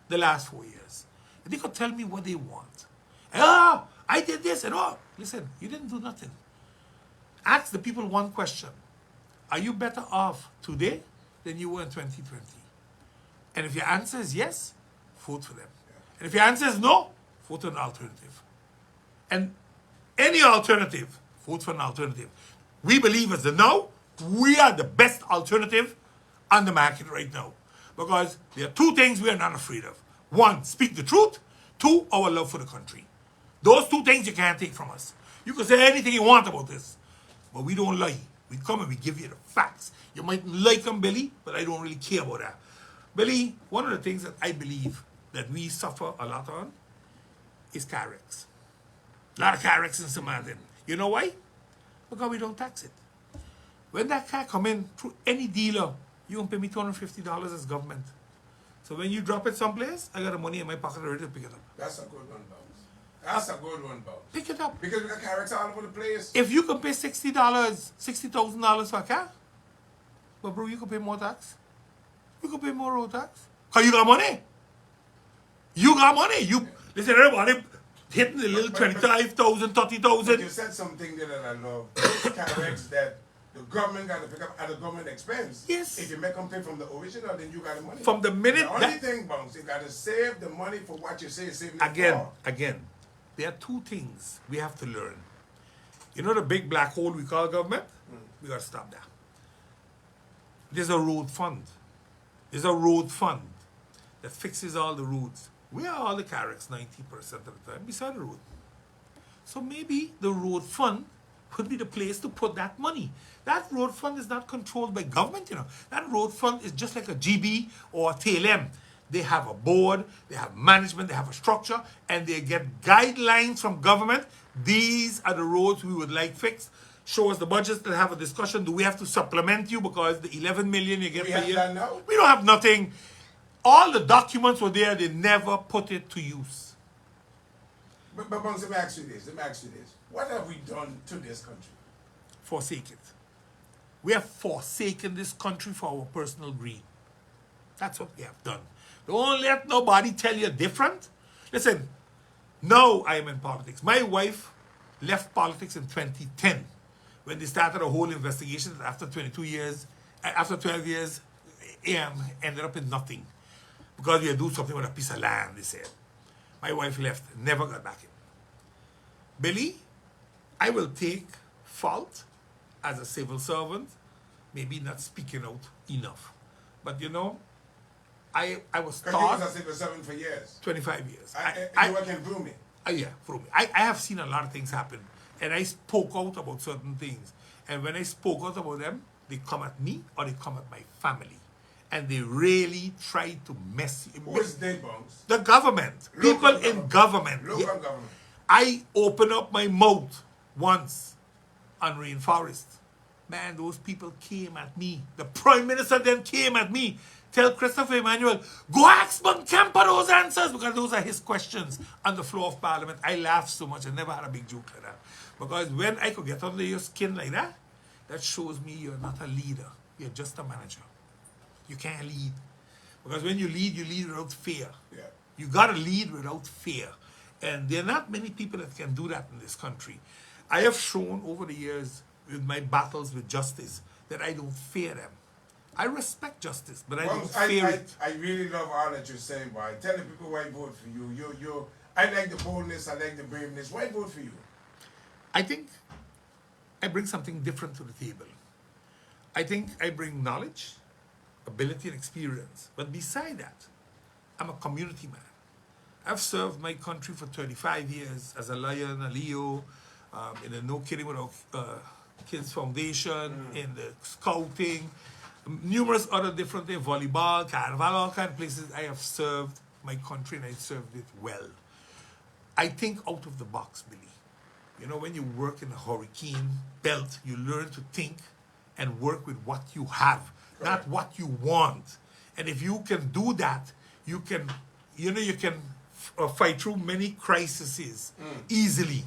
the last 4 years. They could tell me what they want. I did this and all. Listen, you didn't do nothing. Ask the people one question. Are you better off today than you were in 2020? And if your answer is yes, vote for them. And if your answer is no, vote for an alternative. And any alternative, vote for an alternative. We believe as of now, we are the best alternative on the market right now. Because there are two things we are not afraid of. One, speak the truth. Two, our love for the country. Those two things you can't take from us. You can say anything you want about this, but we don't lie. We come and we give you the facts. You might like them, Billy, but I don't really care about that. Billy, one of the things that I believe that we suffer a lot on is car wrecks. A lot of car wrecks in Sint Maarten. You know why? Because we don't tax it. When that car come in through any dealer, you won't pay me $250 as government. So when you drop it someplace, I got the money in my pocket ready to pick it up. That's a good one, Bones. That's a good one, Bones. Pick it up. Because we got carrots all over the place. If you can pay $60,000 for a car, but bro, you can pay more tax. You can pay more road tax. Because you got money. You got money. Listen, everybody hitting the little 25,000, 30,000. But you said something there that I love. Those carrots that the government got to pick up at the government expense. Yes. If you make them pay from the original, then you got the money. From the minute the only thing, Bones, you got to save the money for what you say. Save Again, there are two things we have to learn. You know the big black hole we call government? We got to stop that. There's a road fund. There's a road fund that fixes all the roads. Where are all the carrots 90% of the time? Beside the road. So maybe the road fund would be the place to put that money. That road fund is not controlled by government, you know. That road fund is just like a GB or a TLM. They have a board, they have management, they have a structure, and they get guidelines from government. These are the roads we would like fixed. Show us the budgets, to have a discussion. Do we have to supplement you because the 11 million you get We per have year? that now? We don't have nothing. All the documents were there, they never put it to use. But Bonds, let me ask you this. What have we done to this country? Forsake it. We have forsaken this country for our personal greed. That's what we have done. Don't let nobody tell you different. Listen, now I am in politics. My wife left politics in 2010 when they started a whole investigation that after 22 years, after 12 years, ended up in nothing. Because we had do something with a piece of land, they said. My wife left, never got back in. Billy, I will take fault as a civil servant, maybe not speaking out enough. But you know, I was Because taught you was a civil servant for years. 25 years. You work in grooming. Yeah, for me. I have seen a lot of things happen. And I spoke out about certain things. And when I spoke out about them, they come at me or they come at my family. And they really try to mess you. Who is they, Bonds? The government. Local People in government. Local Yeah. government. I opened up my mouth once on Rainforest. Man, those people came at me. The Prime Minister then came at me. Tell Christopher Emmanuel, go ask Kemper those answers, because those are his questions on the floor of Parliament. I laughed so much. I never had a big joke like that. Because when I could get under your skin like that, that shows me you're not a leader. You're just a manager. You can't lead. Because when you lead without fear. Yeah. You got to lead without fear. And there are not many people that can do that in this country. I have shown over the years with my battles with justice that I don't fear them. I respect justice, but I don't fear it. I really love all that you're saying, boy. Tell the people why vote for you. I like the boldness, I like the braveness. Why vote for you? I think I bring something different to the table. I think I bring knowledge, ability, and experience. But beside that, I'm a community man. I've served my country for 35 years as a lion, a Leo, in the No Kidding Without Kids Foundation, in the scouting, numerous other different things, volleyball, carnival, all kind of places. I have served my country and I served it well. I think out of the box, Billy. You know, when you work in a hurricane belt, you learn to think and work with what you have, not what you want. And if you can do that, you can fight through many crises easily.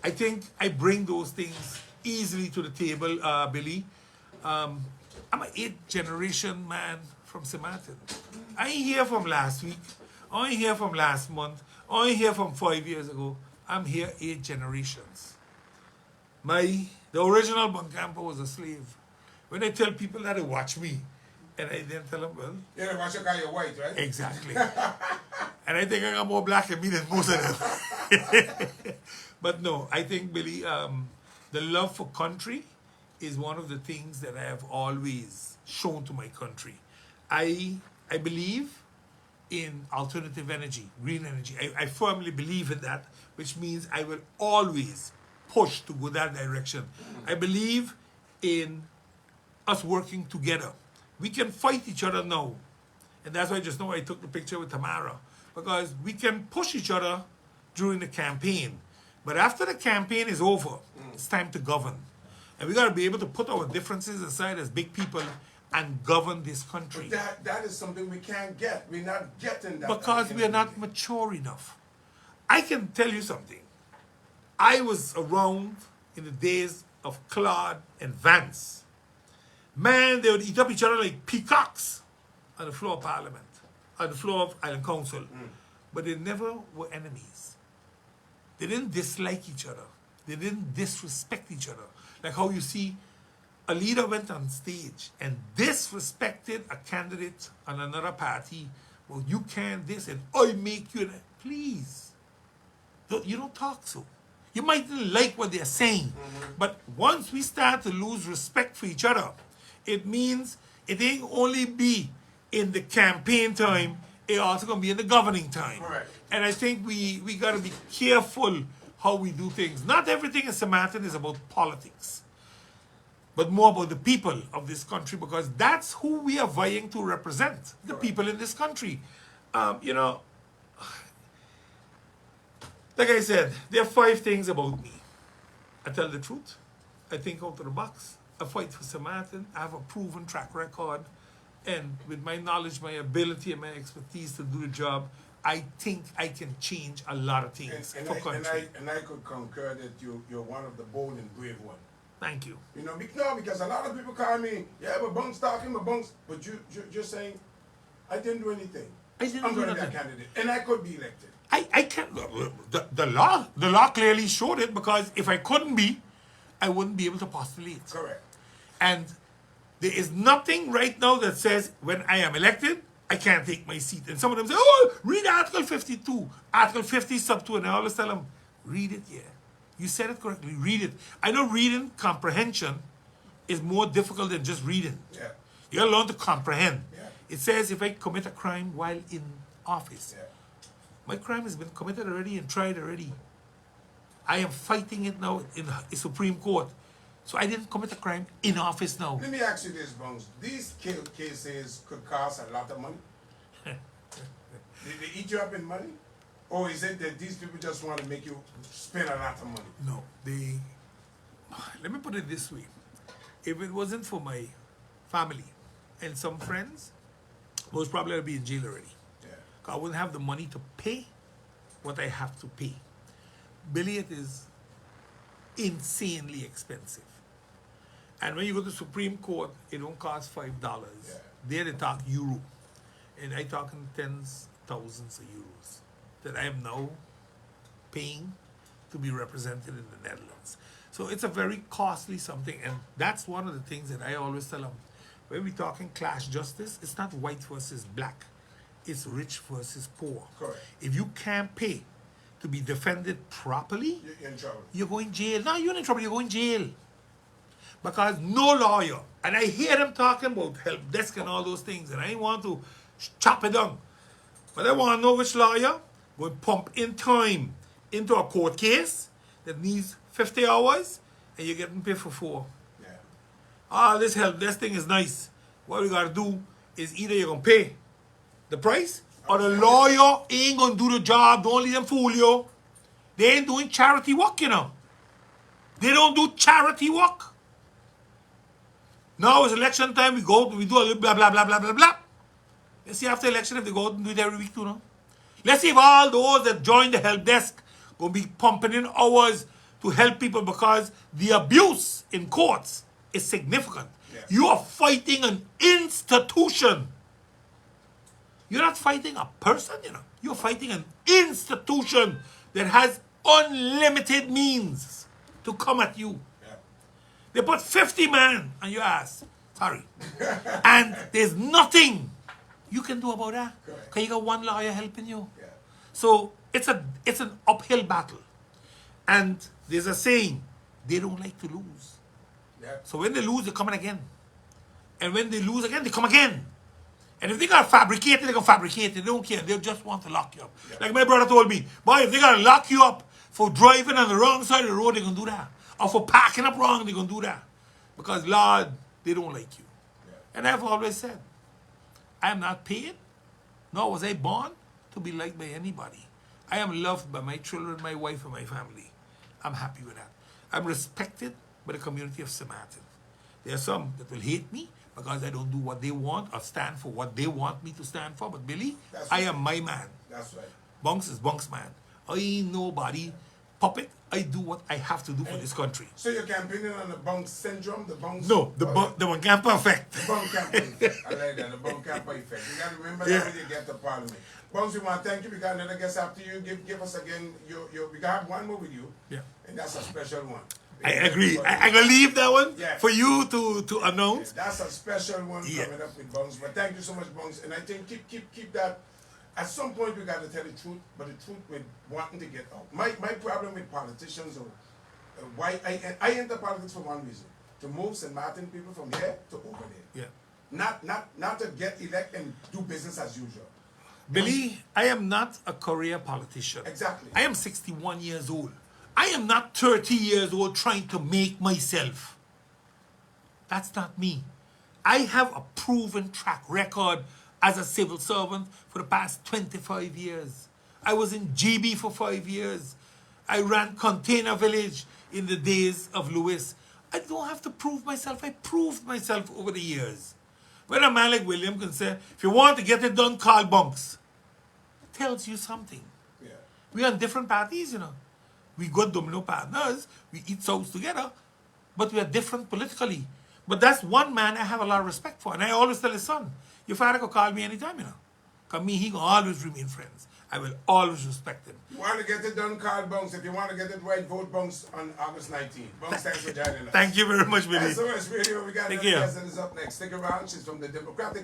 I think I bring those things easily to the table, Billy. I'm an 8th generation man from Sint Maarten. I ain't here from last week. I ain't here from last month. I ain't here from 5 years ago. I'm here 8 generations. The original Bancampo was a slave. When I tell people that, they watch me. And I then tell them, well... Yeah, watch your guy, you're white, right? Exactly. And I think I got more black in me than most of them. But no, I think, Billy, the love for country is one of the things that I have always shown to my country. I believe in alternative energy, green energy. I firmly believe in that, which means I will always push to go that direction. I believe in us working together. We can fight each other now. And that's why just now I took the picture with Tamara. Because we can push each other during the campaign. But after the campaign is over, it's time to govern. And we got to be able to put our differences aside as big people and govern this country. But that is something we can't get. We're not getting that. Because we are not mature enough. I can tell you something. I was around in the days of Claude and Vance. Man, they would eat up each other like peacocks on the floor of Parliament, on the floor of Island Council. But they never were enemies. They didn't dislike each other. They didn't disrespect each other. Like how you see a leader went on stage and disrespected a candidate on another party. Well, you can't this and I make you. Please. You don't talk so. You might not like what they're saying. But once we start to lose respect for each other, it means it ain't only be in the campaign time, it also going to be in the governing time. Correct. And I think we got to be careful how we do things. Not everything in St. Maarten is about politics, but more about the people of this country, because that's who we are vying to represent, the people in this country. You know, like I said, there are 5 things about me. I tell the truth. I think out of the box. I fight for St. Maarten. I have a proven track record. And with my knowledge, my ability, and my expertise to do the job, I think I can change a lot of things for country. And I could concur that you're one of the bold and brave ones. Thank you. You know, because a lot of people call me, yeah, but Bunks talking, but Bunks, but you're saying, I didn't do anything. I'm going to be a candidate, and I could be elected. I can't. The law clearly showed it, because if I couldn't be, I wouldn't be able to postulate. Correct. And there is nothing right now that says when I am elected, I can't take my seat. And some of them say, oh, read Article 52. Article 50 sub 2. And I always tell them, read it, yeah. You said it correctly, read it. I know reading comprehension is more difficult than just reading. Yeah. You gotta learn to comprehend. Yeah. It says if I commit a crime while in office, Yeah. my crime has been committed already and tried already. I am fighting it now in the Supreme Court. So I didn't commit a crime in office now. Let me ask you this, Bunks. These cases could cost a lot of money. Did they eat you up in money? Or is it that these people just want to make you spend a lot of money? No, let me put it this way. If it wasn't for my family and some friends, most probably I'd be in jail already. Yeah. I wouldn't have the money to pay what I have to pay. Billy, it is insanely expensive. And when you go to Supreme Court, it don't cost $5. Yeah. There they talk euro. And I talk in tens, thousands of euros that I am now paying to be represented in the Netherlands. So it's a very costly something. And that's one of the things that I always tell them. When we're talking class justice, it's not white versus black. It's rich versus poor. Correct. If you can't pay to be defended properly, You're in trouble. you're going jail. No, you're in trouble, you're going jail. Because no lawyer, and I hear them talking about help desk and all those things, and I want to chop it down. But I want to know which lawyer will pump in time into a court case that needs 50 hours, and you're getting paid for 4. Yeah. Ah, this help desk thing is nice. What we got to do is either you're going to pay the price, or the lawyer ain't going to do the job. Don't let them fool you. They ain't doing charity work, you know. They don't do charity work. Now it's election time, we go, we do a little blah, blah, blah, blah, blah, blah. Let's see after election if they go out and do it every week too, no? Let's see if all those that join the help desk going to be pumping in hours to help people, because the abuse in courts is significant. Yeah. You are fighting an institution. You're not fighting a person, you know. You're fighting an institution that has unlimited means to come at you. Yeah. They put 50 men on your ass. Sorry. And there's nothing you can do about that. Correct. Because you got one lawyer helping you. Yeah. So it's an uphill battle. And there's a saying, they don't like to lose. Yeah. So when they lose, they're coming again. And when they lose again, they come again. And if they got to fabricate it, they're going to fabricate it. They don't care. They just want to lock you up. Yeah. Like my brother told me, boy, if they got to lock you up for driving on the wrong side of the road, they're going to do that. Or for parking up wrong, they're going to do that. Because, Lord, they don't like you. Yeah. And I've always said, I am not paid, nor was I born to be liked by anybody. I am loved by my children, my wife, and my family. I'm happy with that. I'm respected by the community of Sint Maarten. There are some that will hate me because I don't do what they want or stand for what they want me to stand for. But Billy, I am my man. That's right. Bunks is Bunks man. I ain't nobody puppet. I do what I have to do for this country. So you're campaigning on the Bunks syndrome, the Bunks? No, the one can't perfect. The Bunks Camper effect. I like that, the Bunks Camper effect. You got to remember that when you get to Parliament. Bunks, we want to thank you. We got another guest after you. Give us again we got one more with you. Yeah. And that's a special one. I agree. I'm going to leave that one Yeah. for you to announce. That's a special one Yeah. coming up with Bunks. But thank you so much, Bunks. And I think keep that. At some point we got to tell the truth, but the truth with wanting to get out. My problem with politicians, or why I enter politics for one reason: to move St. Maarten people from here to over there. Yeah. Not to get elected and do business as usual. Billy, I am not a career politician. Exactly. I am 61 years old. I am not 30 years old trying to make myself. That's not me. I have a proven track record as a civil servant for the past 25 years. I was in GB for 5 years. I ran Container Village in the days of Lewis. I don't have to prove myself. I proved myself over the years. When a man like William can say, if you want to get it done, call bunks. It tells you something. Yeah. We are in different parties, We good domino partners. We eat souls together. But we are different politically. But that's one man I have a lot of respect for. And I always tell his son, your father could call me anytime, Because me, he can always remain friends. I will always respect him. You want to get it done, call Bunks. If you want to get it right, vote Bunks on August 19th. Bunks, thanks for joining us. Thank you very much, Billy. SOS Radio, we got Take another care. guest that is up next. Stick around. She's from the Democratic